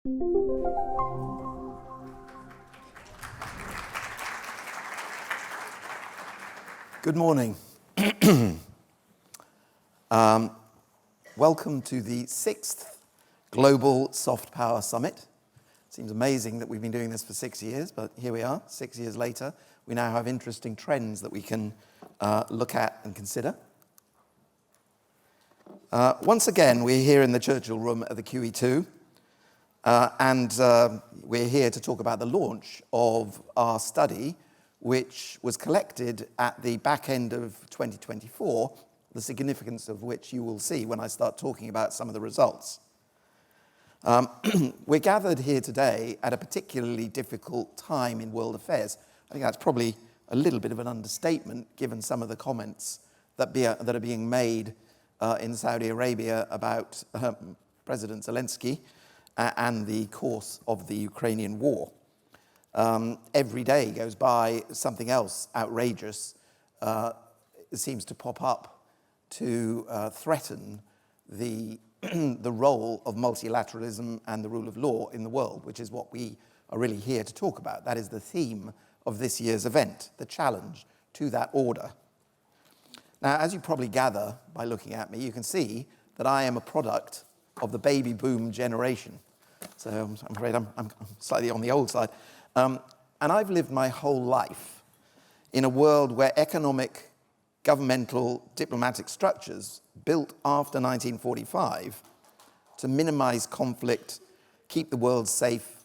Good morning. Welcome to the 6th Global Soft Power Summit. Seems amazing that we've been doing this for 6 years, but here we are, 6 years later. We now have interesting trends that we can look at and consider. Once again, we're here in the Churchill room at the QE2, and we're here to talk about the launch of our study, which was collected at the back end of 2024, the significance of which you will see when I start talking about some of the results. We're gathered here today at a particularly difficult time in world affairs. I think that's probably a little bit of an understatement, given some of the comments that are being made in Saudi Arabia about President Zelensky and the course of the Ukrainian war. Every day goes by, something else outrageous seems to pop up to threaten the role of multilateralism and the rule of law in the world, which is what we are really here to talk about. That is the theme of this year's event, the challenge to that order. Now, as you probably gather by looking at me, you can see that I am a product of the baby boom generation. So I'm afraid I'm slightly on the old side. And I've lived my whole life in a world where economic, governmental, diplomatic structures built after 1945 to minimize conflict, keep the world safe,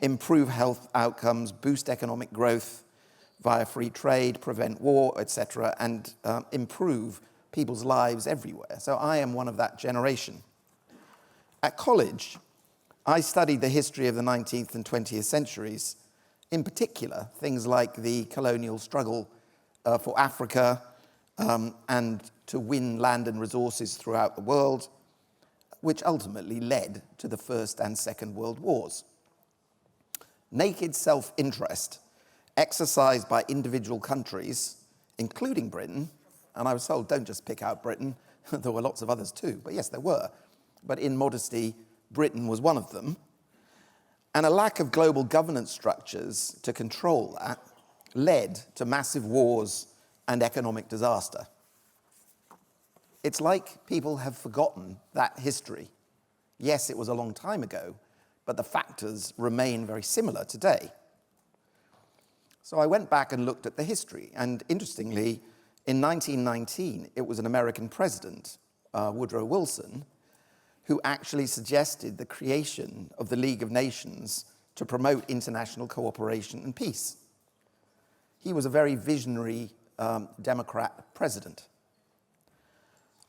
improve health outcomes, boost economic growth via free trade, prevent war, etc., and improve people's lives everywhere. So I am one of that generation. At college, I studied the history of the 19th and 20th centuries, in particular, things like the colonial struggle for Africa and to win land and resources throughout the world, which ultimately led to the First and Second World Wars. Naked self-interest exercised by individual countries, including Britain, and I was told, don't just pick out Britain, there were lots of others too, but yes, there were. But in modesty, Britain was one of them. And a lack of global governance structures to control that led to massive wars and economic disaster. It's like people have forgotten that history. Yes, it was a long time ago, but the factors remain very similar today. So I went back and looked at the history, and interestingly, in 1919, it was an American president, Woodrow Wilson, who actually suggested the creation of the League of Nations to promote international cooperation and peace. He was a very visionary Democrat president.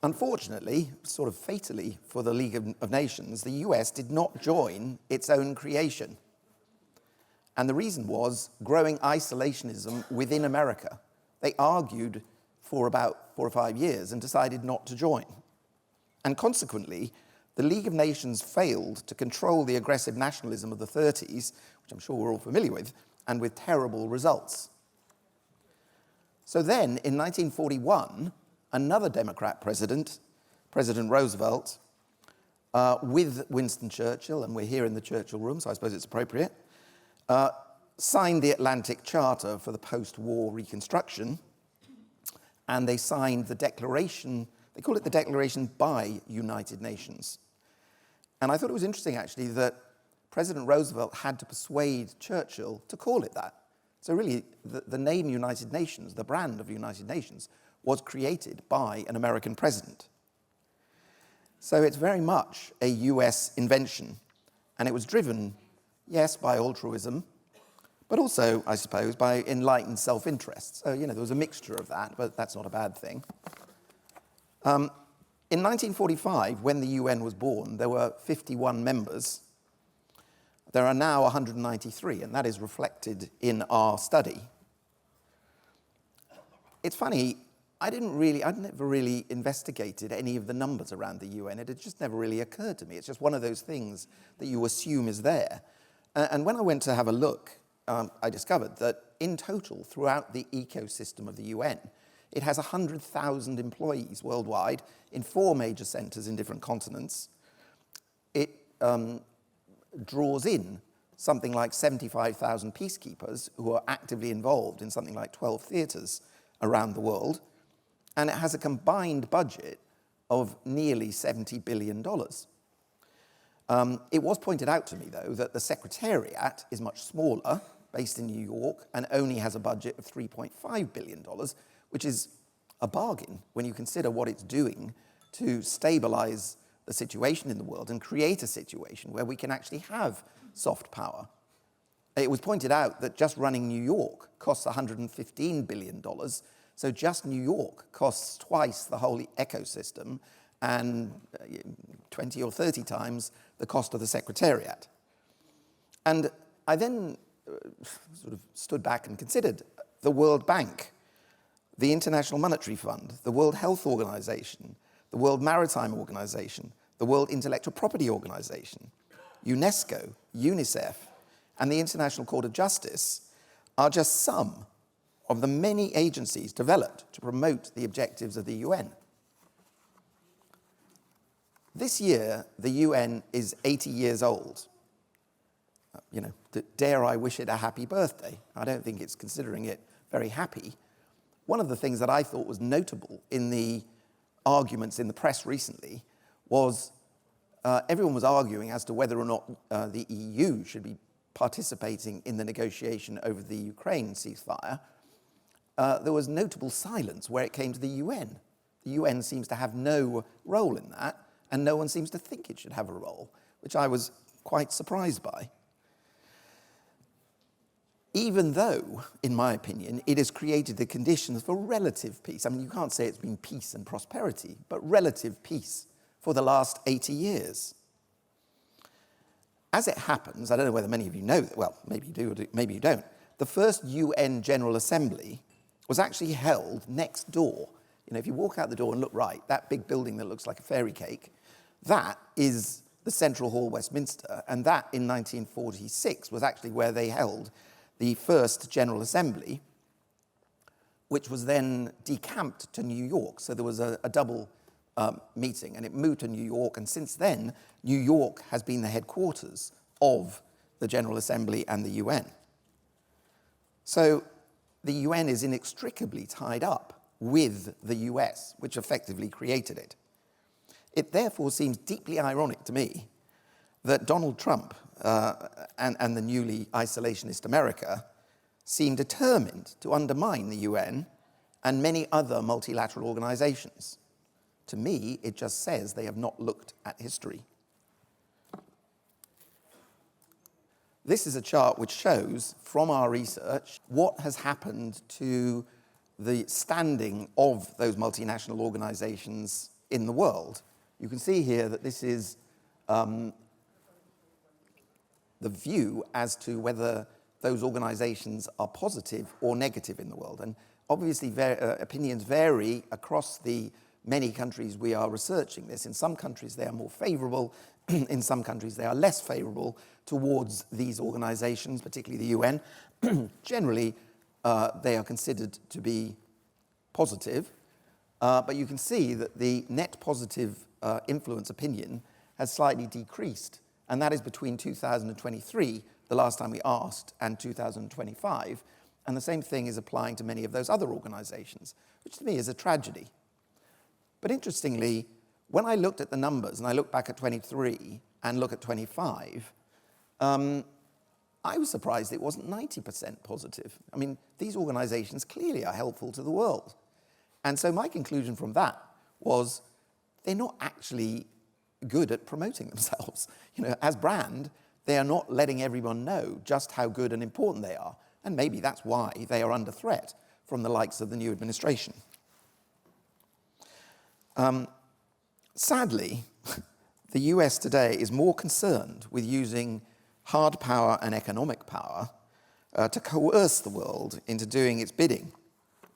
Unfortunately, sort of fatally for the League of Nations, the US did not join its own creation. And the reason was growing isolationism within America. They argued for about 4 or 5 years and decided not to join. And consequently, the League of Nations failed to control the aggressive nationalism of the 30s, which I'm sure we're all familiar with, and with terrible results. So then, in 1941, another Democrat president, President Roosevelt, with Winston Churchill, and we're here in the Churchill room, so I suppose it's appropriate, signed the Atlantic Charter for the post-war reconstruction, and they signed the declaration, they call it the Declaration by United Nations. And I thought it was interesting, actually, that President Roosevelt had to persuade Churchill to call it that. So really, the name United Nations, the brand of United Nations, was created by an American president. So it's very much a US invention, and it was driven, yes, by altruism, but also, I suppose, by enlightened self-interest. So, there was a mixture of that, but that's not a bad thing. In 1945, when the UN was born, there were 51 members. There are now 193, and that is reflected in our study. It's funny, I'd never really investigated any of the numbers around the UN. It had just never really occurred to me. It's just one of those things that you assume is there. And when I went to have a look, I discovered that in total, throughout the ecosystem of the UN, it has 100,000 employees worldwide in 4 major centers in different continents. It draws in something like 75,000 peacekeepers who are actively involved in something like 12 theatres around the world, and it has a combined budget of nearly $70 billion. It was pointed out to me, though, that the Secretariat is much smaller, based in New York, and only has a budget of $3.5 billion, which is a bargain when you consider what it's doing to stabilize the situation in the world and create a situation where we can actually have soft power. It was pointed out that just running New York costs $115 billion, so just New York costs twice the whole ecosystem and 20 or 30 times the cost of the Secretariat. And I then sort of stood back and considered the World Bank, the International Monetary Fund, the World Health Organization, the World Maritime Organization, the World Intellectual Property Organization, UNESCO, UNICEF, and the International Court of Justice are just some of the many agencies developed to promote the objectives of the UN. This year, the UN is 80 years old. Dare I wish it a happy birthday? I don't think it's considering it very happy. One of the things that I thought was notable in the arguments in the press recently was everyone was arguing as to whether or not the EU should be participating in the negotiation over the Ukraine ceasefire. There was notable silence where it came to the UN. The UN seems to have no role in that, and no one seems to think it should have a role, which I was quite surprised by. Even though, in my opinion, it has created the conditions for relative peace. I mean, you can't say it's been peace and prosperity, but relative peace for the last 80 years. As it happens, I don't know whether many of you know that, well, maybe you do, or maybe you don't, the first UN General Assembly was actually held next door. If you walk out the door and look right, that big building that looks like a fairy cake, that is the Central Hall, Westminster, and that in 1946 was actually where they held the first General Assembly, which was then decamped to New York. So there was a double meeting, and it moved to New York, and since then, New York has been the headquarters of the General Assembly and the UN. So the UN is inextricably tied up with the US, which effectively created it. It therefore seems deeply ironic to me that Donald Trump and the newly isolationist America seem determined to undermine the UN and many other multilateral organizations. To me, it just says they have not looked at history. This is a chart which shows, from our research, what has happened to the standing of those multinational organizations in the world. You can see here that this is the view as to whether those organizations are positive or negative in the world. And obviously, opinions vary across the many countries we are researching this. In some countries, they are more favorable. In some countries, they are less favorable towards these organizations, particularly the UN. Generally, they are considered to be positive. But you can see that the net positive influence opinion has slightly decreased. And that is between 2023, the last time we asked, and 2025. And the same thing is applying to many of those other organizations, which to me is a tragedy. But interestingly, when I looked at the numbers, and I look back at 23 and look at 25, I was surprised it wasn't 90% positive. I mean, these organizations clearly are helpful to the world. And so my conclusion from that was they're not actually good at promoting themselves. As brand, they are not letting everyone know just how good and important they are. And maybe that's why they are under threat from the likes of the new administration. Sadly, the US today is more concerned with using hard power and economic power to coerce the world into doing its bidding,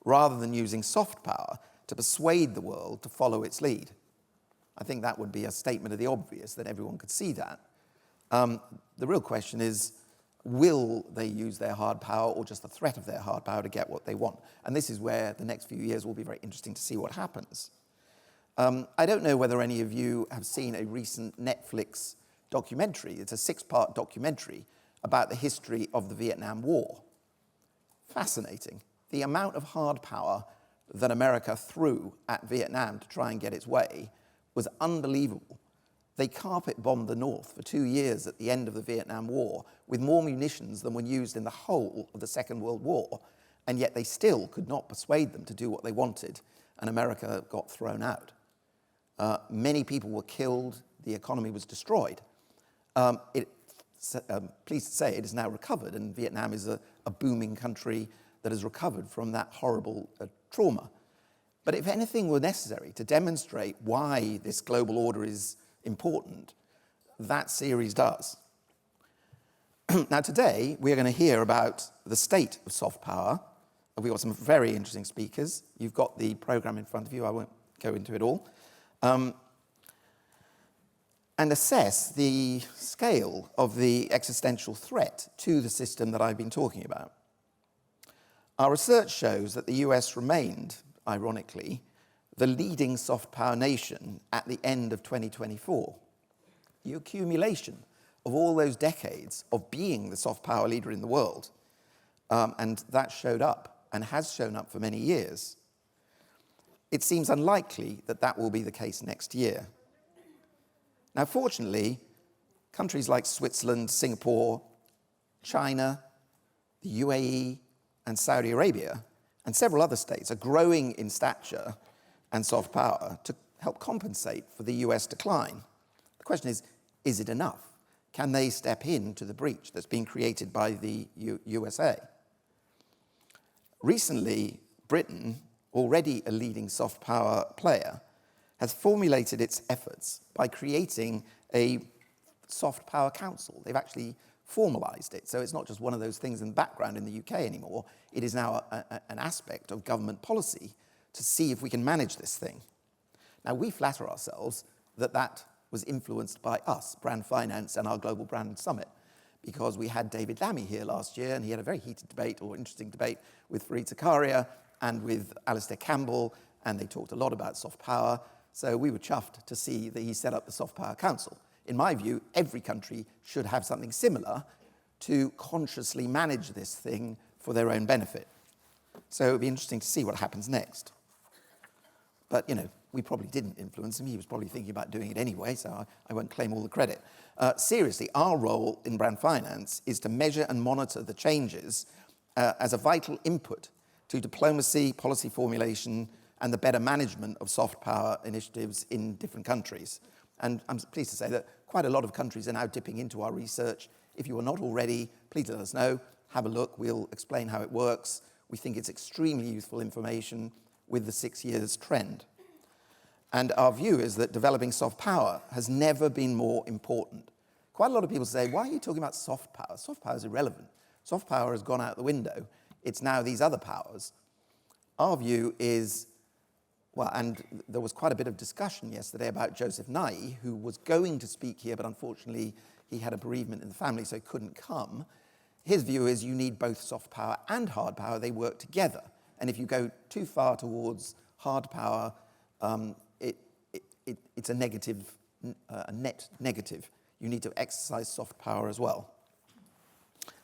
rather than using soft power to persuade the world to follow its lead. I think that would be a statement of the obvious, that everyone could see that. The real question is, will they use their hard power or just the threat of their hard power to get what they want? And this is where the next few years will be very interesting to see what happens. I don't know whether any of you have seen a recent Netflix documentary. It's a 6-part documentary about the history of the Vietnam War. Fascinating. The amount of hard power that America threw at Vietnam to try and get its way was unbelievable. They carpet bombed the North for 2 years at the end of the Vietnam War with more munitions than were used in the whole of the Second World War, and yet they still could not persuade them to do what they wanted, and America got thrown out. Many people were killed, the economy was destroyed. Pleased to say it is now recovered, and Vietnam is a booming country that has recovered from that horrible trauma. But if anything were necessary to demonstrate why this global order is important, that series does. Now today, we're going to hear about the state of soft power. We've got some very interesting speakers. You've got the program in front of you. I won't go into it all. And assess the scale of the existential threat to the system that I've been talking about. Our research shows that the US remained, ironically, the leading soft power nation at the end of 2024. The accumulation of all those decades of being the soft power leader in the world, and that showed up and has shown up for many years. It seems unlikely that that will be the case next year. Now, fortunately, countries like Switzerland, Singapore, China, the UAE, and Saudi Arabia, and several other states are growing in stature and soft power to help compensate for the US decline. The question is it enough? Can they step into the breach that's been created by the USA? Recently, Britain, already a leading soft power player, has formulated its efforts by creating a soft power council. They've actually formalized it. So it's not just one of those things in the background in the UK anymore. It is now an aspect of government policy to see if we can manage this thing. Now, we flatter ourselves that that was influenced by us, Brand Finance, and our Global Brand Summit, because we had David Lammy here last year, and he had a very heated debate, or interesting debate, with Fareed Zakaria and with Alistair Campbell, and they talked a lot about soft power. So we were chuffed to see that he set up the Soft Power Council. In my view, every country should have something similar to consciously manage this thing for their own benefit. So it'll be interesting to see what happens next. But, you know, we probably didn't influence him. He was probably thinking about doing it anyway, so I won't claim all the credit. Seriously, our role in Brand Finance is to measure and monitor the changes as a vital input to diplomacy, policy formulation, and the better management of soft power initiatives in different countries. And I'm pleased to say that quite a lot of countries are now dipping into our research. If you are not already, please let us know. Have a look. We'll explain how it works. We think it's extremely useful information with the 6 years trend. And our view is that developing soft power has never been more important. Quite a lot of people say, why are you talking about soft power? Soft power is irrelevant. Soft power has gone out the window. It's now these other powers. Our view is, well, and there was quite a bit of discussion yesterday about Joseph Nye, who was going to speak here, but unfortunately he had a bereavement in the family, so he couldn't come. His view is you need both soft power and hard power. They work together. And if you go too far towards hard power, it's a negative, a net negative. You need to exercise soft power as well.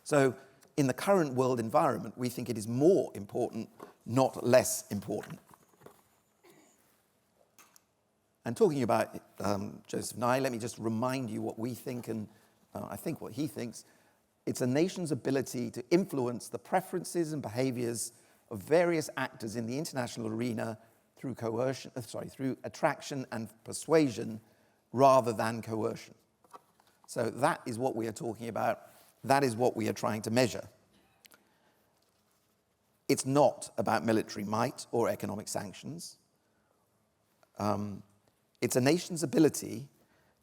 So in the current world environment, we think it is more important, not less important. And talking about Joseph Nye, let me just remind you what we think, and I think what he thinks. It's a nation's ability to influence the preferences and behaviors of various actors in the international arena through through attraction and persuasion rather than coercion. So that is what we are talking about. That is what we are trying to measure. It's not about military might or economic sanctions. It's a nation's ability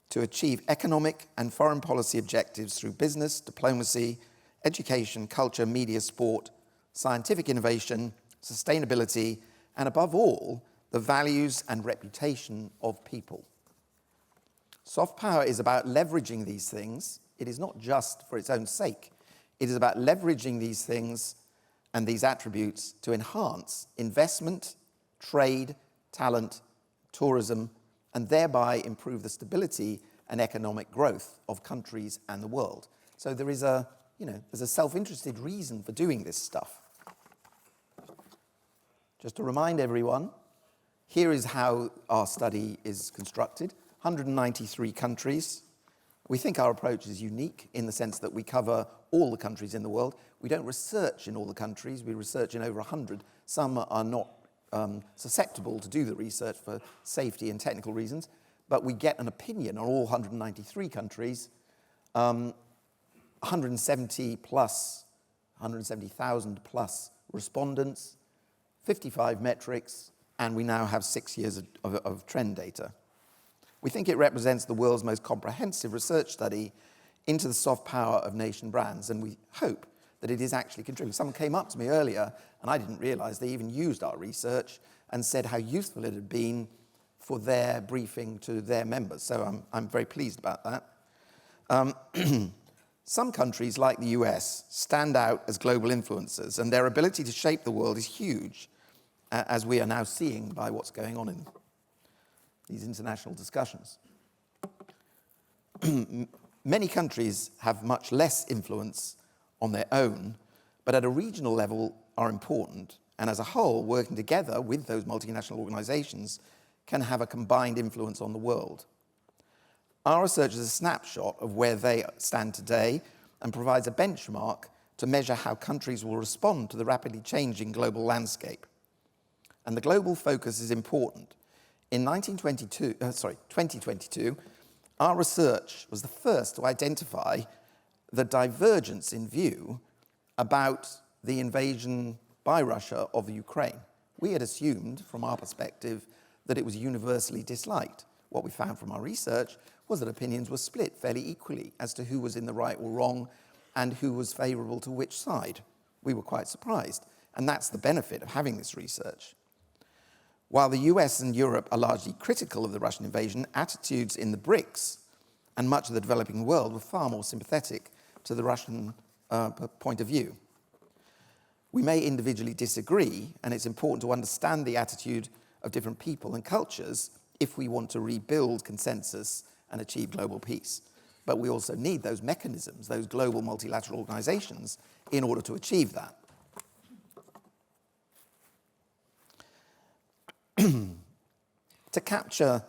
to achieve economic and foreign policy objectives through business, diplomacy, education, culture, media, sport, scientific innovation, sustainability, and above all, the values and reputation of people. Soft power is about leveraging these things. It is not just for its own sake. It is about leveraging these things and these attributes to enhance investment, trade, talent, tourism, and thereby improve the stability and economic growth of countries and the world. So there is there's a self-interested reason for doing this stuff. Just to remind everyone, here is how our study is constructed. 193 countries. We think our approach is unique in the sense that we cover all the countries in the world. We don't research in all the countries. We research in over 100. Some are not susceptible to do the research for safety and technical reasons, but we get an opinion on all 193 countries, 170,000 plus respondents, 55 metrics, and we now have 6 years of trend data. We think it represents the world's most comprehensive research study into the soft power of nation brands, and we hope that it is actually contributing. Someone came up to me earlier, and I didn't realize they even used our research and said how useful it had been for their briefing to their members. So I'm very pleased about that. Some countries, like the US, stand out as global influencers, and their ability to shape the world is huge, as we are now seeing by what's going on in these international discussions. Many countries have much less influence on their own, but at a regional level are important, and as a whole, working together with those multinational organizations can have a combined influence on the world. Our research is a snapshot of where they stand today and provides a benchmark to measure how countries will respond to the rapidly changing global landscape. And the global focus is important. In 2022, our research was the first to identify the divergence in view about the invasion by Russia of Ukraine. We had assumed, from our perspective, that it was universally disliked. What we found from our research was that opinions were split fairly equally as to who was in the right or wrong and who was favorable to which side. We were quite surprised, and that's the benefit of having this research. While the US and Europe are largely critical of the Russian invasion, attitudes in the BRICS and much of the developing world were far more sympathetic to the Russian point of view. We may individually disagree, and it's important to understand the attitude of different people and cultures if we want to rebuild consensus and achieve global peace. But we also need those mechanisms, those global multilateral organizations, in order to achieve that. To capture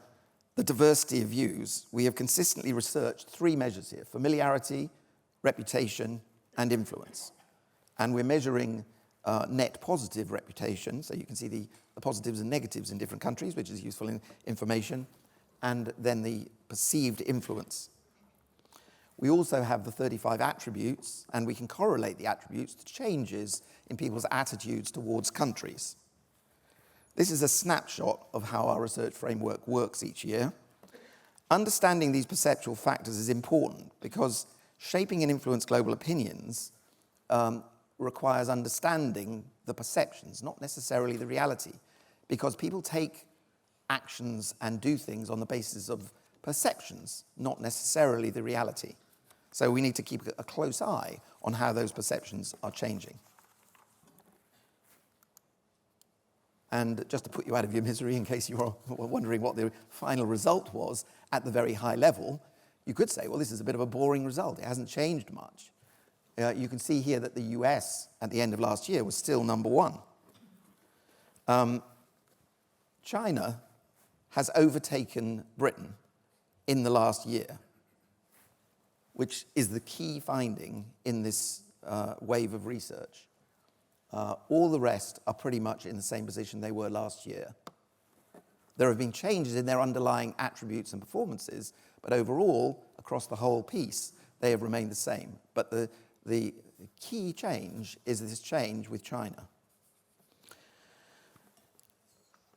the diversity of views, we have consistently researched 3 measures here: familiarity, reputation, and influence. And we're measuring net positive reputation, so you can see the positives and negatives in different countries, which is useful information, and then the perceived influence. We also have the 35 attributes, and we can correlate the attributes to changes in people's attitudes towards countries. This is a snapshot of how our research framework works each year. Understanding these perceptual factors is important because shaping and influence global opinions requires understanding the perceptions, not necessarily the reality, because people take actions and do things on the basis of perceptions, not necessarily the reality. So we need to keep a close eye on how those perceptions are changing. And just to put you out of your misery, in case you were wondering what the final result was at the very high level, you could say, well, this is a bit of a boring result. It hasn't changed much. You can see here that the US, at the end of last year, was still number 1. China has overtaken Britain in the last year, which is the key finding in this wave of research. All the rest are pretty much in the same position they were last year. There have been changes in their underlying attributes and performances, but overall, across the whole piece, they have remained the same. But the key change is this change with China.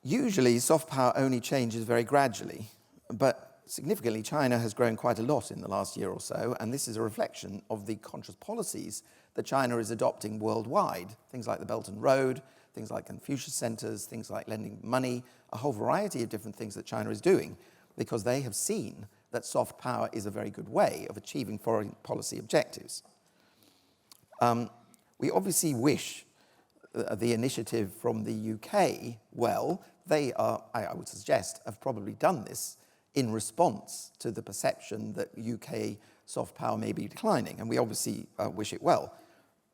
Usually, soft power only changes very gradually, but significantly, China has grown quite a lot in the last year or so, and this is a reflection of the conscious policies that China is adopting worldwide, things like the Belt and Road, things like Confucius centers, things like lending money, a whole variety of different things that China is doing, because they have seen that soft power is a very good way of achieving foreign policy objectives. We obviously wish the initiative from the UK well. They are, I would suggest, have probably done this in response to the perception that UK soft power may be declining, and we obviously wish it well.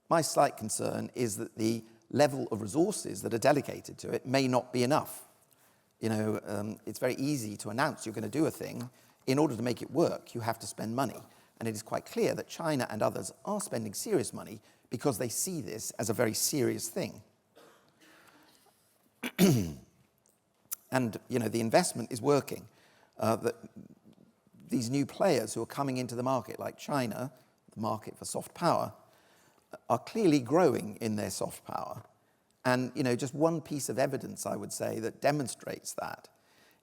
My slight concern is that the level of resources that are dedicated to it may not be enough. It's very easy to announce you're going to do a thing. In order to make it work, you have to spend money. And it is quite clear that China and others are spending serious money because they see this as a very serious thing. And, the investment is working. That these new players who are coming into the market, like China, the market for soft power, are clearly growing in their soft power. And, just one piece of evidence, I would say, that demonstrates that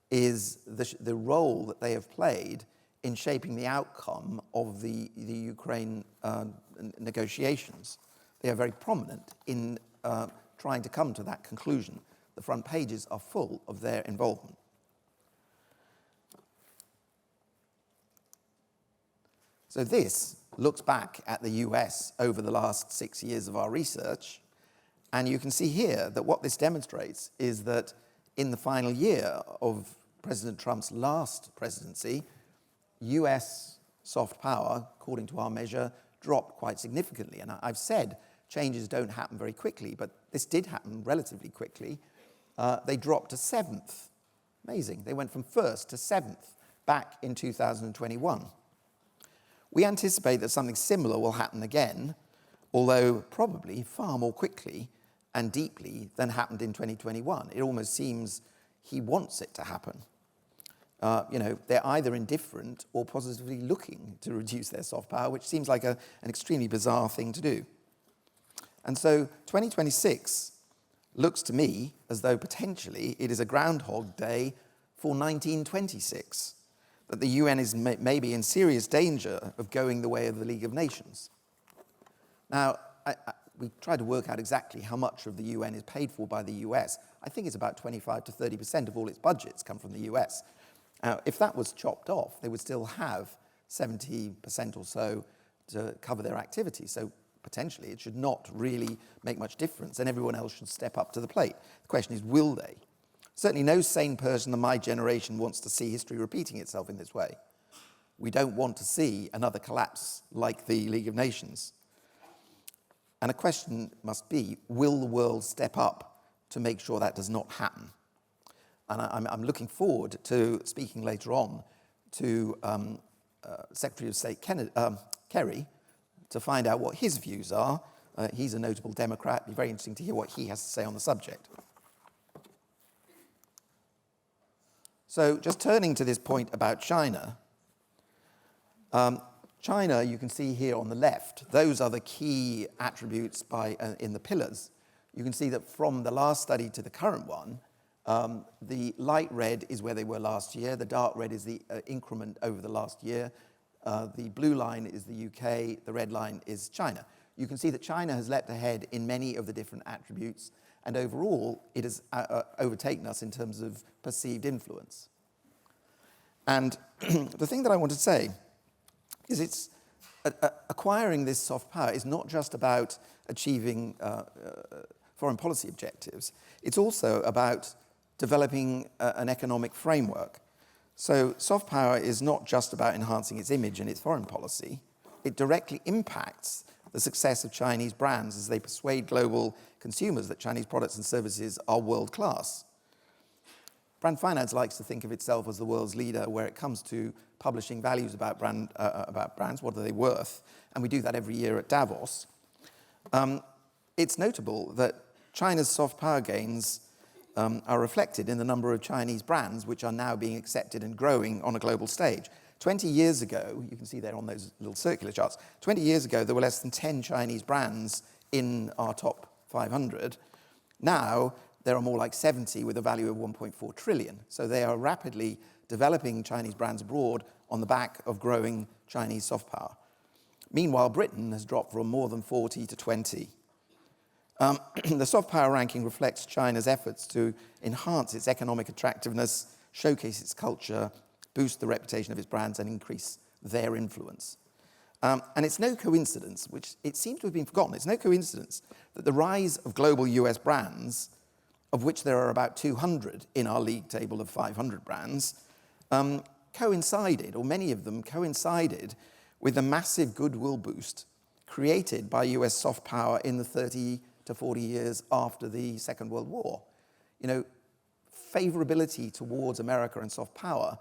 is the role that they have played in shaping the outcome of the Ukraine negotiations. They are very prominent in trying to come to that conclusion. The front pages are full of their involvement. So this looks back at the US over the last 6 years of our research, and you can see here that what this demonstrates is that in the final year of President Trump's last presidency, US soft power, according to our measure, dropped quite significantly. And I've said changes don't happen very quickly, but this did happen relatively quickly. They dropped to 7th. Amazing. They went from 1st to 7th back in 2021. We anticipate that something similar will happen again, although probably far more quickly and deeply than happened in 2021. It almost seems he wants it to happen. They're either indifferent or positively looking to reduce their soft power, which seems like an extremely bizarre thing to do. And so 2026 looks to me as though potentially it is a Groundhog Day for 1926, that the UN is maybe in serious danger of going the way of the League of Nations. Now, we tried to work out exactly how much of the UN is paid for by the US. I think it's about 25 to 30% of all its budgets come from the US. If that was chopped off, they would still have 70% or so to cover their activities. So potentially it should not really make much difference, and everyone else should step up to the plate. The question is, will they? Certainly no sane person of my generation wants to see history repeating itself in this way. We don't want to see another collapse like the League of Nations. And a question must be, will the world step up to make sure that does not happen? And I'm looking forward to speaking later on to Secretary of State Kerry to find out what his views are. He's a notable Democrat. It'd be very interesting to hear what he has to say on the subject. So just turning to this point about China, China, you can see here on the left, those are the key attributes in the pillars. You can see that from the last study to the current one, the light red is where they were last year, the dark red is the increment over the last year, the blue line is the UK, the red line is China. You can see that China has leapt ahead in many of the different attributes, and overall it has overtaken us in terms of perceived influence. And the thing that I want to say is acquiring this soft power is not just about achieving foreign policy objectives, it's also about developing an economic framework. So soft power is not just about enhancing its image and its foreign policy, it directly impacts the success of Chinese brands as they persuade global consumers that Chinese products and services are world-class. Brand finance likes to think of itself as the world's leader where it comes to publishing values about brands, what are they worth, and we do that every year at Davos. It's notable that China's soft power gains are reflected in the number of Chinese brands which are now being accepted and growing on a global stage. 20 years ago, you can see there on those little circular charts, 20 years ago there were less than 10 Chinese brands in our top 500. Now there are more like 70 with a value of 1.4 trillion. So they are rapidly developing Chinese brands abroad on the back of growing Chinese soft power. Meanwhile, Britain has dropped from more than 40 to 20. The soft power ranking reflects China's efforts to enhance its economic attractiveness, showcase its culture, boost the reputation of its brands, and increase their influence. And it's no coincidence, which it seems to have been forgotten, it's no coincidence that the rise of global US brands, of which there are about 200 in our league table of 500 brands, coincided, or many of them coincided, with the massive goodwill boost created by US soft power in the 30 to 40 years after the Second World War. You know, favorability towards America and soft power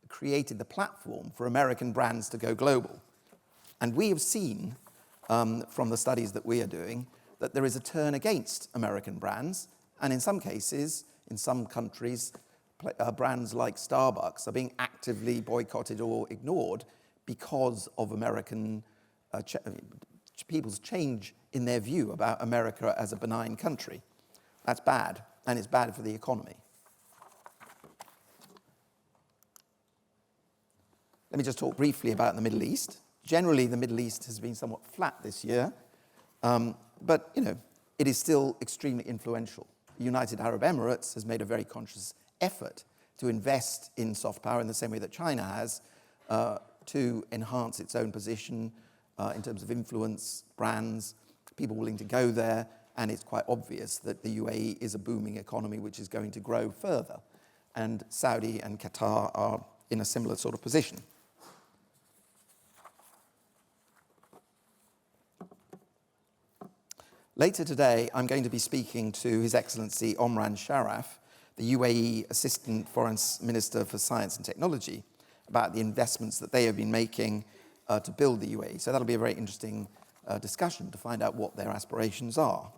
created the platform for American brands to go global. And we have seen from the studies that we are doing that there is a turn against American brands, and in some cases, in some countries, brands like Starbucks are being actively boycotted or ignored because of American people's change in their view about America as a benign country. That's bad, and it's bad for the economy. Let me just talk briefly about the Middle East. Generally, the Middle East has been somewhat flat this year, but you know, it is still extremely influential. The United Arab Emirates has made a very conscious effort to invest in soft power in the same way that China has, to enhance its own position in terms of influence, brands, people willing to go there, and it's quite obvious that the UAE is a booming economy which is going to grow further. And Saudi and Qatar are in a similar sort of position. Later today, I'm going to be speaking to His Excellency Omran Sharaf, the UAE Assistant Foreign Minister for Science and Technology, about the investments that they have been making to build the UAE. So that'll be a very interesting discussion to find out what their aspirations are.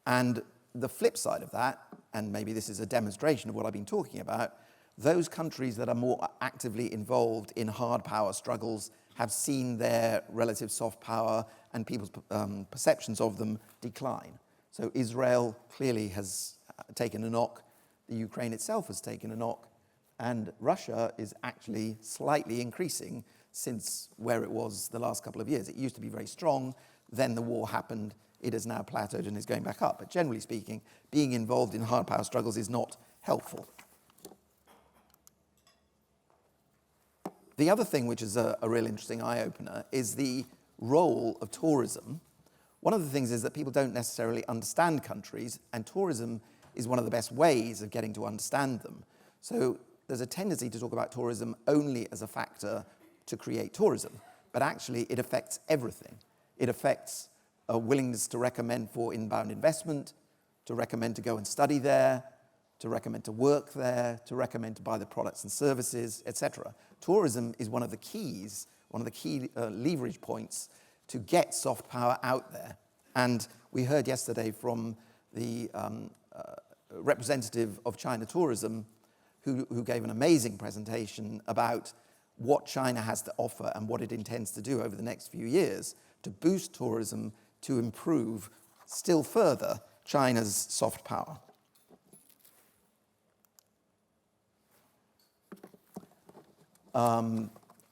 And the flip side of that, and maybe this is a demonstration of what I've been talking about, those countries that are more actively involved in hard power struggles have seen their relative soft power and people's perceptions of them decline. So Israel clearly has taken a knock, the Ukraine itself has taken a knock, and Russia is actually slightly increasing since where it was the last couple of years. It used to be very strong, then the war happened, it has now plateaued and is going back up. But generally speaking, being involved in hard power struggles is not helpful. The other thing which is a real interesting eye-opener is the role of tourism. One of the things is that people don't necessarily understand countries, and tourism is one of the best ways of getting to understand them. So there's a tendency to talk about tourism only as a factor to create tourism, but actually it affects everything. It affects a willingness to recommend for inbound investment, to recommend to go and study there, to recommend to work there, to recommend to buy the products and services, etc. Tourism is one of the keys, one of the key leverage points to get soft power out there. And we heard yesterday from the representative of China Tourism, who gave an amazing presentation about what China has to offer and what it intends to do over the next few years to boost tourism, to improve still further China's soft power.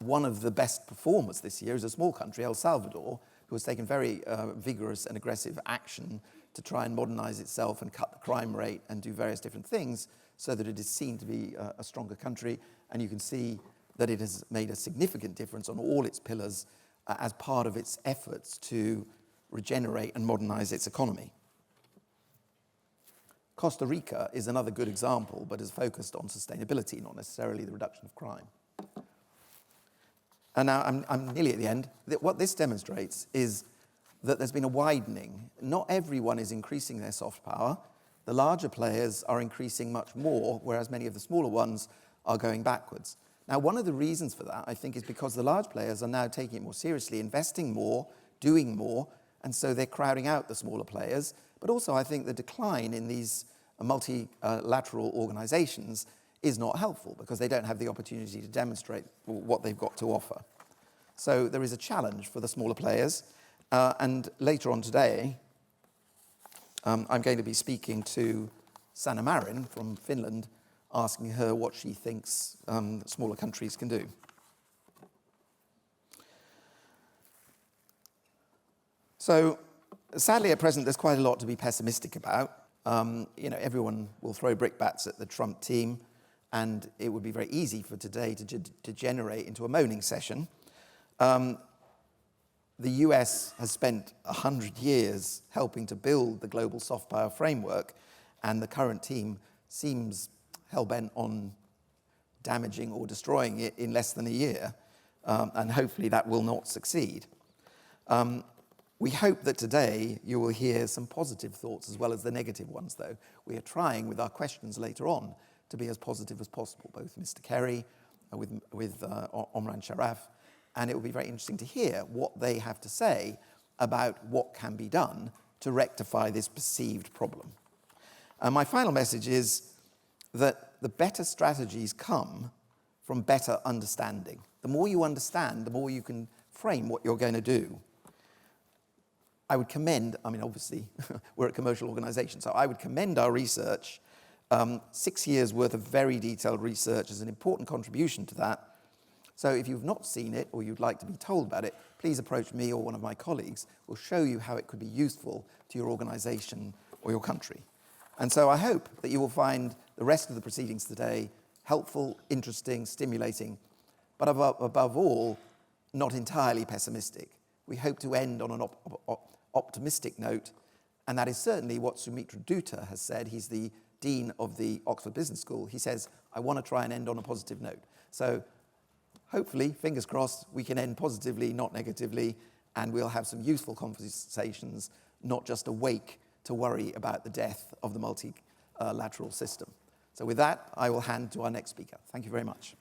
One of the best performers this year is a small country, El Salvador, who has taken very vigorous and aggressive action to try and modernize itself and cut the crime rate and do various different things so that it is seen to be a stronger country. And you can see that it has made a significant difference on all its pillars as part of its efforts to regenerate and modernize its economy. Costa Rica is another good example, but is focused on sustainability, not necessarily the reduction of crime. And now I'm nearly at the end. What this demonstrates is that there's been a widening. Not everyone is increasing their soft power. The larger players are increasing much more, whereas many of the smaller ones are going backwards. Now, one of the reasons for that, I think, is because the large players are now taking it more seriously, investing more, doing more, and so they're crowding out the smaller players. But also, I think the decline in these multilateral organizations is not helpful because they don't have the opportunity to demonstrate what they've got to offer. So there is a challenge for the smaller players. And later on today, I'm going to be speaking to Sanna Marin from Finland, asking her what she thinks smaller countries can do. So sadly at present, there's quite a lot to be pessimistic about. Everyone will throw brickbats at the Trump team, and it would be very easy for today to degenerate into a moaning session. The US has spent 100 years helping to build the global soft power framework, and the current team seems hell-bent on damaging or destroying it in less than a year, and hopefully that will not succeed. We hope that today you will hear some positive thoughts as well as the negative ones, though. We are trying with our questions later on to be as positive as possible, both Mr. Kerry with Omran Sharaf, and it will be very interesting to hear what they have to say about what can be done to rectify this perceived problem. And my final message is that the better strategies come from better understanding. The more you understand, the more you can frame what you're going to do. I would commend, obviously, we're a commercial organization, so I would commend our research. 6 years worth of very detailed research is an important contribution to that. So if you've not seen it or you'd like to be told about it, please approach me or one of my colleagues. We'll show you how it could be useful to your organization or your country. And so I hope that you will find the rest of the proceedings today helpful, interesting, stimulating, but above all, not entirely pessimistic. We hope to end on an optimistic note, and that is certainly what Sumitra Dutta has said. He's the Dean of the Oxford Business School. He says, I want to try and end on a positive note. So hopefully, fingers crossed, we can end positively, not negatively, and we'll have some useful conversations, not just awake to worry about the death of the multilateral system. So with that, I will hand to our next speaker. Thank you very much.